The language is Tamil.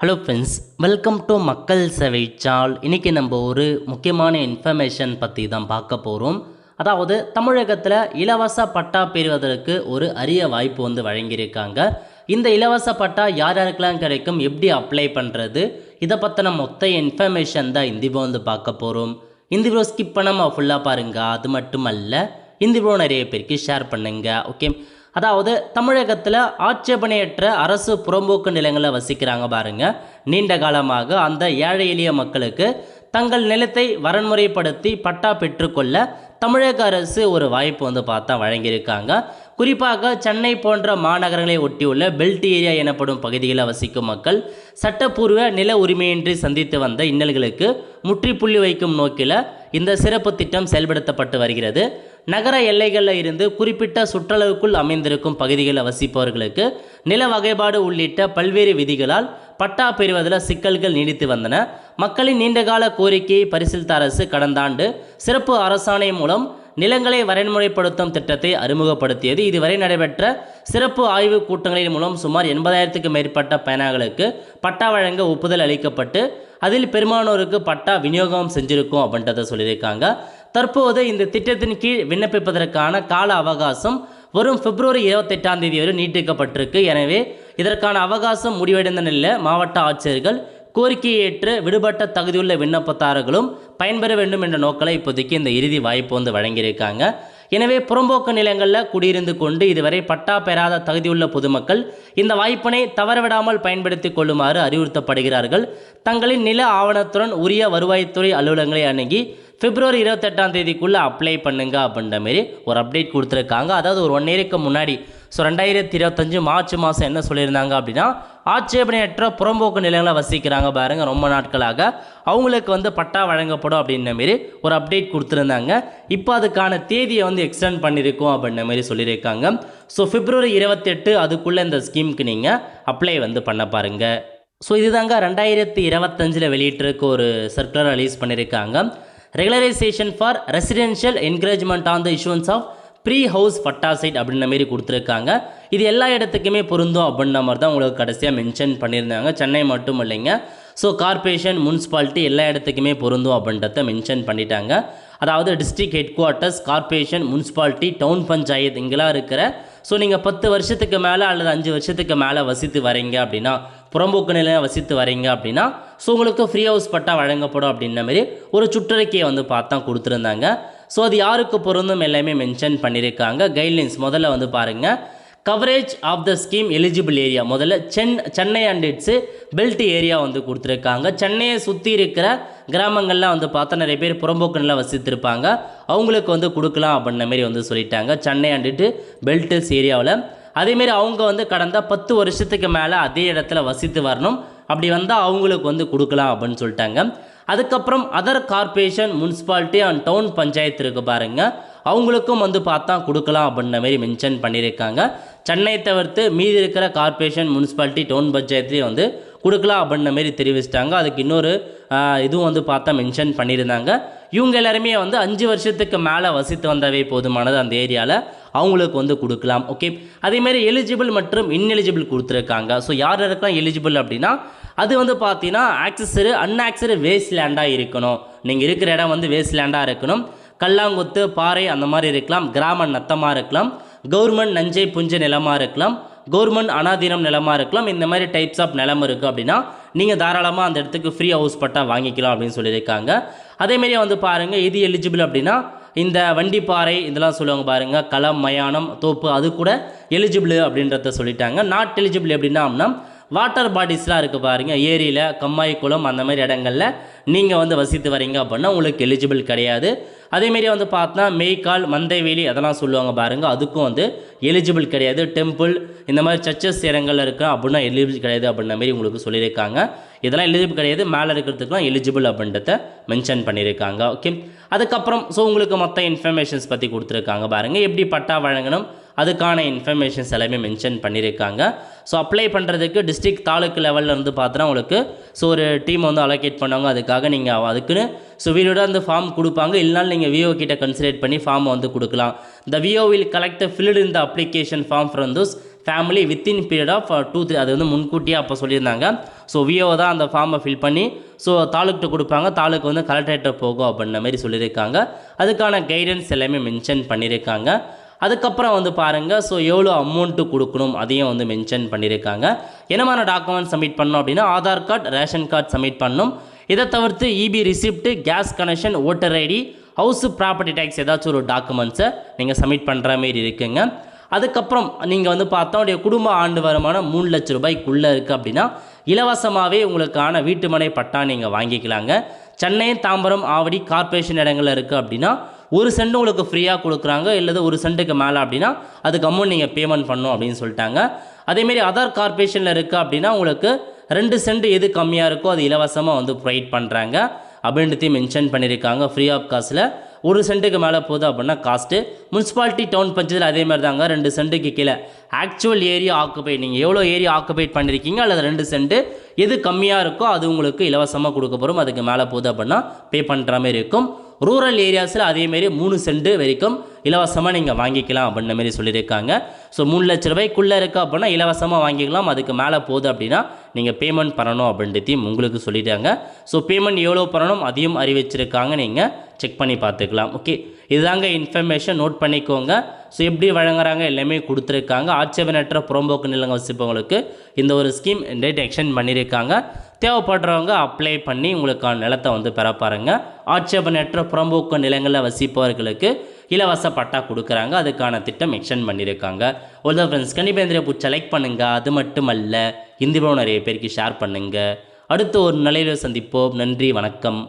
ஹலோ ஃப்ரெண்ட்ஸ், வெல்கம் டு மக்கள் சேவை சால். இன்றைக்கி நம்ம ஒரு முக்கியமான இன்ஃபர்மேஷன் பற்றி தான் பார்க்க போகிறோம். அதாவது தமிழகத்தில் இலவச பட்டா பெறுவதற்கு ஒரு அரிய வாய்ப்பு வழங்கியிருக்காங்க. இந்த இலவச பட்டா யார் யாருக்கெல்லாம் கிடைக்கும், எப்படி அப்ளை பண்ணுறது, இதை பற்றின மொத்த இன்ஃபர்மேஷன் தான் இந்த வீடியோ பார்க்க போகிறோம். இந்த வீடியோ ஸ்கிப் பண்ணாமல் ஃபுல்லாக பாருங்கள். அது மட்டும் அல்ல, இந்த வீடியோ நிறைய பேருக்கு ஷேர் பண்ணுங்கள். ஓகே, அதாவது தமிழகத்தில் ஆட்சேபனையற்ற அரசு புறம்போக்கு நிலங்களை வசிக்கிறாங்க பாருங்க. நீண்ட காலமாக அந்த ஏழை எளிய மக்களுக்கு தங்கள் நிலத்தை வரன்முறைப்படுத்தி பட்டா பெற்றுக்கொள்ள தமிழக அரசு ஒரு வாய்ப்பு பார்த்தா வழங்கியிருக்காங்க. குறிப்பாக சென்னை போன்ற மாநகரங்களை ஒட்டியுள்ள பெல்ட் ஏரியா எனப்படும் பகுதிகளில் வசிக்கும் மக்கள் சட்டப்பூர்வ நில உரிமையின்றி சந்தித்து வந்த இன்னல்களுக்கு முற்றுப்புள்ளி வைக்கும் நோக்கில் இந்த சிறப்பு திட்டம் செயல்படுத்தப்பட்டு வருகிறது. நகர எல்லைகளில் இருந்து குறிப்பிட்ட சுற்றளவுக்குள் அமைந்திருக்கும் பகுதிகளில் வசிப்பவர்களுக்கு நில வகைப்பாடு உள்ளிட்ட பல்வேறு விதிகளால் பட்டா பெறுவதில் சிக்கல்கள் நீடித்து வந்தன. மக்களின் நீண்டகால கோரிக்கையை பரிசீலித்த அரசு கடந்த ஆண்டு சிறப்பு அரசாணை மூலம் நிலங்களை வரன்முறைப்படுத்தும் திட்டத்தை அறிமுகப்படுத்தியது. இதுவரை நடைபெற்ற சிறப்பு ஆய்வு கூட்டங்களின் மூலம் சுமார் 80,000க்கும் மேற்பட்ட பயனாளிகளுக்கு பட்டா வழங்க ஒப்புதல் அளிக்கப்பட்டு அதில் பெரும்பாலோருக்கு பட்டா விநியோகம் செஞ்சிருக்கும் அப்படின்றத சொல்லியிருக்காங்க. தற்போது இந்த திட்டத்தின் கீழ் விண்ணப்பிப்பதற்கான கால அவகாசம் வரும் பிப்ரவரி 28ஆம் தேதி வரை நீட்டிக்கப்பட்டிருக்கு. எனவே இதற்கான அவகாசம் முடிவடைந்த நிலையில் மாவட்ட ஆட்சியர்கள் கோரிக்கையை ஏற்று விடுபட்ட தகுதியுள்ள விண்ணப்பதாரர்களும் பயன்பெற வேண்டும் என்ற நோக்கில் இப்போதைக்கு இந்த இறுதி வாய்ப்பு வழங்கியிருக்காங்க. எனவே புறம்போக்கு நிலங்களில் குடியிருந்து கொண்டு இதுவரை பட்டா பெறாத தகுதியுள்ள பொதுமக்கள் இந்த வாய்ப்பினை தவறவிடாமல் பயன்படுத்தி கொள்ளுமாறு அறிவுறுத்தப்படுகிறார்கள். தங்களின் நில ஆவணத்துடன் உரிய வருவாய்த்துறை அலுவலகங்களை அணுகி பிப்ரவரி 28ஆம் தேதிக்குள்ளே அப்ளை பண்ணுங்க அப்படின்ற மாரி ஒரு அப்டேட் கொடுத்துருக்காங்க. அதாவது ஒரு 1 இயருக்கு முன்னாடி, 2025 மார்ச் மாதம் என்ன சொல்லியிருந்தாங்க அப்படின்னா, ஆட்சேபனையற்ற புறம்போக்கு நிலங்களை வசிக்கிறாங்க பாருங்கள், ரொம்ப நாட்களாக அவங்களுக்கு பட்டா வழங்கப்படும் அப்படின்ற மாரி ஒரு அப்டேட் கொடுத்துருந்தாங்க. இப்போ அதுக்கான தேதியை எக்ஸ்டெண்ட் பண்ணியிருக்கோம் அப்படின்ற மாரி சொல்லியிருக்காங்க. ஸோ பிப்ரவரி 28 அதுக்குள்ளே இந்த ஸ்கீமுக்கு நீங்கள் அப்ளை பண்ண பாருங்கள். ஸோ இதுதாங்க 2025 வெளியிட்டிருக்க ஒரு சர்க்குலர் ரிலீஸ் பண்ணியிருக்காங்க. Regularisation for residential encouragement on the issuance of free house patta site அப்படின்ற மாரி கொடுத்துருக்காங்க. இது எல்லா இடத்துக்குமே பொருந்தும் அப்படின்ற மாதிரி தான் உங்களுக்கு கடைசியாக மென்ஷன் பண்ணியிருந்தாங்க. சென்னை மட்டும் இல்லைங்க, ஸோ கார்பரேஷன், முனிசிபாலிட்டி எல்லா இடத்துக்குமே பொருந்தும் அப்படின்றத மென்ஷன் பண்ணிட்டாங்க. அதாவது district headquarters, corporation, municipality, town panchayat இங்கெல்லாம் இருக்கிற, ஸோ நீங்கள் 10 வருஷத்துக்கு மேலே அல்லது 5 வருஷத்துக்கு மேலே வசித்து வரீங்க அப்படின்னா, புறம்போக்கு நிலையம் வசித்து வரீங்க அப்படின்னா, ஸோ உங்களுக்கு ஃப்ரீ ஹவுஸ் பட்டா வழங்கப்படும் அப்படின்ற மாதிரி ஒரு சுற்றறிக்கையை பார்த்தா கொடுத்துருந்தாங்க. ஸோ அது யாருக்கு பொருந்தும் எல்லாமே மென்ஷன் பண்ணியிருக்காங்க. கைட்லைன்ஸ் முதல்ல பாருங்கள். Coverage of the scheme eligible area, முதல்ல Chennai and its belt area கொடுத்துருக்காங்க. சென்னையை சுற்றி இருக்கிற கிராமங்கள்லாம் பார்த்தா நிறைய பேர் புறம்போக்கு நிலம் வசித்திருப்பாங்க, அவங்களுக்கு கொடுக்கலாம் அப்படின்ற மாரி சொல்லிட்டாங்க. சென்னை அண்ட் இட்டு பெல்ட்ஸ் ஏரியாவில் அதேமாரி அவங்க கடந்த 10 வருஷத்துக்கு மேலே அதே இடத்துல வசித்து வரணும், அப்படி வந்தால் அவங்களுக்கு கொடுக்கலாம் அப்படின்னு சொல்லிட்டாங்க. அதுக்கப்புறம் other corporation, municipality and town panchayat இருக்கு பாருங்கள், அவங்களுக்கும் பார்த்தா கொடுக்கலாம் அப்படின்ற மாரி மென்ஷன் பண்ணியிருக்காங்க. சென்னை தவிர்த்து மீதி இருக்கிற கார்பரேஷன், முனிசிபாலிட்டி, டவுன் பஞ்சாயத்துலேயும் கொடுக்கலாம் அப்படின்ற மாரி தெரிவிச்சிட்டாங்க. அதுக்கு இன்னொரு இதுவும் பார்த்தா மென்ஷன் பண்ணியிருந்தாங்க. இவங்க எல்லாருமே 5 வருஷத்துக்கு மேலே வசித்து வந்தவே போதுமானது அந்த ஏரியாவில், அவங்களுக்கு கொடுக்கலாம். ஓகே, அதேமாரி எலிஜிபிள் மற்றும் இன்எலிஜிபிள் கொடுத்துருக்காங்க. ஸோ யார் யாருக்கெல்லாம் எலிஜிபிள் அப்படின்னா, அது பார்த்தீங்கன்னா ஆக்சஸரு அன்ஆக்சரு வேஸ்ட் லேண்டாக இருக்கணும். நீங்கள் இருக்கிற இடம் வேஸ்ட் லேண்டாக இருக்கணும். கல்லாங்குத்து, பாறை அந்த மாதிரி இருக்கலாம். கிராம நத்தமாக இருக்கலாம். கவர்மெண்ட் நஞ்சை புஞ்சை நிலமாக இருக்கலாம். கவர்மெண்ட் அனாதீனம் நிலமாக இருக்கலாம். இந்த மாதிரி டைப்ஸ் ஆஃப் நிலம் இருக்குது அப்படின்னா நீங்கள் தாராளமாக அந்த இடத்துக்கு ஃப்ரீ ஹவுஸ் பட்டா வாங்கிக்கலாம் அப்படின்னு சொல்லியிருக்காங்க. அதேமாரி பாருங்கள், இது எலிஜிபிள் அப்படின்னா இந்த வண்டிப்பாறை இதெல்லாம் சொல்லுவாங்க பாருங்கள், களம், மயானம், தோப்பு, அது கூட எலிஜிபிள் அப்படின்றத சொல்லிட்டாங்க. நாட் எலிஜிபிள் அப்படின்னா வாட்டர் பாடிஸ்லாம் இருக்குது பாருங்கள், ஏரியில், கம்மாய், குளம் அந்த மாதிரி இடங்களில் நீங்கள் வசித்து வரீங்க அப்படின்னா உங்களுக்கு எலிஜிபிள் கிடையாது. அதேமாரி பார்த்தா மெய்க்கால், மந்தைவேலி அதெல்லாம் சொல்லுவாங்க பாருங்கள், அதுக்கும் எலிஜிபிள் கிடையாது. டெம்பிள் இந்த மாதிரி சர்ச்சஸ் இடங்கள் இருக்குது அப்படின்னா எலிஜிபிள் கிடையாது அப்படின்ற மாதிரி உங்களுக்கு சொல்லியிருக்காங்க. இதெல்லாம் எலிஜிபிள் கிடையாது, மேலே இருக்கிறதுக்குலாம் எலிஜிபிள் அப்படின்றத மென்ஷன் பண்ணியிருக்காங்க. ஓகே, அதுக்கப்புறம் ஸோ உங்களுக்கு மொத்த இன்ஃபர்மேஷன்ஸ் பற்றி கொடுத்துருக்காங்க பாருங்கள், எப்படி பட்டா வழங்கணும் அதுக்கான இன்ஃபர்மேஷன்ஸ் எல்லாமே மென்ஷன் பண்ணியிருக்காங்க. ஸோ அப்ளை பண்ணுறதுக்கு டிஸ்ட்ரிக்ட் தாலுக்கு லெவலில் பார்த்தோன்னா உங்களுக்கு ஸோ ஒரு டீம் அலோகேட் பண்ணுவாங்க. அதுக்காக நீங்கள் அதுக்குன்னு ஸோ வீடியோட அந்த ஃபார்ம் கொடுப்பாங்க. இல்லைனாலும் நீங்கள் விஓ கிட்ட கன்சிடர் பண்ணி ஃபார்ம் கொடுக்கலாம். The VO will collect filled in the application form from those family within period of 2-3 அது முன்கூட்டியே அப்போ சொல்லியிருந்தாங்க. ஸோ விஓ தான் அந்த ஃபார்மை ஃபில் பண்ணி ஸோ தாலுக்கிட்ட கொடுப்பாங்க, தாலுக்கு வந்து கலெக்டரேட்டை போகும் அப்படின்ற மாதிரி சொல்லியிருக்காங்க. அதுக்கான கைடன்ஸ் எல்லாமே மென்ஷன் பண்ணியிருக்காங்க. அதுக்கப்புறம் வந்து பாருங்கள், ஸோ எவ்வளோ அமௌண்ட்டு கொடுக்கணும் அதையும் வந்து மென்ஷன் பண்ணியிருக்காங்க. என்னமான டாக்குமெண்ட் சப்மிட் பண்ணணும் அப்படின்னா Aadhaar card, ration card submit பண்ணணும். இதை தவிர்த்து EB receipt, gas connection, voter ID, house property tax ஏதாச்சும் ஒரு டாக்குமெண்ட்ஸை நீங்கள் சப்மிட் பண்ணுற மாரி இருக்குங்க. அதுக்கப்புறம் நீங்கள் வந்து பார்த்தா உடைய குடும்ப ஆண்டு வருமானம் 3 லட்ச ரூபாய்க்குள்ளே இருக்குது அப்படின்னா இலவசமாகவே உங்களுக்கான வீட்டு மனை பட்டா நீங்கள் வாங்கிக்கலாங்க. சென்னை, தாம்பரம், ஆவடி கார்ப்பரேஷன் இடங்களில் இருக்குது அப்படின்னா 1 சென்ட் உங்களுக்கு ஃப்ரீயாக கொடுக்குறாங்க. இல்லது 1 சென்ட்டுக்கு மேலே அப்படின்னா அதுக்கு அமௌண்ட் நீங்கள் பேமெண்ட் பண்ணணும் அப்படின்னு சொல்லிட்டாங்க. அதேமாரி அதர் கார்ப்பரேஷனில் இருக்குது அப்படின்னா உங்களுக்கு 2 சென்ட் எது கம்மியாக இருக்கோ அது இலவசமாக வந்து ப்ரொவைட் பண்ணுறாங்க அப்படின்றதையும் மென்ஷன் பண்ணியிருக்காங்க. ஃப்ரீ ஆஃப் காஸ்ட்டில் 1 சென்ட்டுக்கு மேலே போகுது அப்படின்னா காஸ்ட்டு. முனிசிபாலிட்டி, டவுன் பஞ்சத்தில் அதே மாதிரி தாங்க 2 சென்ட்டுக்கு கீழே ஆக்சுவல் ஏரியா ஆக்குபைட், நீங்கள் எவ்வளோ ஏரியா ஆக்குபைட் பண்ணியிருக்கீங்க அல்லது 2 சென்ட்டு எது கம்மியாக இருக்கோ அது உங்களுக்கு இலவசமாக கொடுக்க போகிறோம். அதுக்கு மேலே போகுது அப்படின்னா பே பண்ணுற மாதிரி இருக்கும். ரூரல் ஏரியாஸில் அதேமாரி 3 சென்ட் வரைக்கும் இலவசமாக நீங்கள் வாங்கிக்கலாம் அப்படின்ற மாதிரி சொல்லியிருக்காங்க. ஸோ 3 லட்ச ரூபாய்க்குள்ளே இருக்குது அப்படின்னா இலவசமாக வாங்கிக்கலாம். அதுக்கு மேலே போகுது அப்படின்னா நீங்கள் பேமெண்ட் பண்ணணும் அப்படின்றதையும் உங்களுக்கு சொல்லிட்டாங்க. ஸோ பேமெண்ட் எவ்வளோ பண்ணணும் அதையும் அறிவிச்சிருக்காங்க, நீங்கள் செக் பண்ணி பார்த்துக்கலாம். ஓகே, இதுதாங்க இன்ஃபர்மேஷன், நோட் பண்ணிக்கோங்க. ஸோ எப்படி வழங்குறாங்க எல்லாமே கொடுத்துருக்காங்க. ஆட்சேபனற்ற புறம்போக்கு நிலங்கள் வசிப்பவங்களுக்கு இந்த ஒரு ஸ்கீம் டேட் எக்ஸ்டெண்ட் பண்ணியிருக்காங்க. தேவைப்படுறவங்க அப்ளை பண்ணி உங்களுக்கான நிலத்தை வந்து பெற பாருங்க. ஆட்சேபனற்ற புறம்போக்கு நிலங்களில் வசிப்பவர்களுக்கு இலவச பட்டா கொடுக்குறாங்க. அதுக்கான திட்டம் எக்ஸ்டெண்ட் பண்ணியிருக்காங்க. ஒரு ஃப்ரெண்ட்ஸ் கண்டிப்பாக இந்த பிடிச்ச லைக் பண்ணுங்கள். அது மட்டுமல்ல இந்த வீடியோ நிறைய பேருக்கு ஷேர் பண்ணுங்கள். அடுத்து ஒரு நிலையில் சந்திப்போம். நன்றி, வணக்கம்.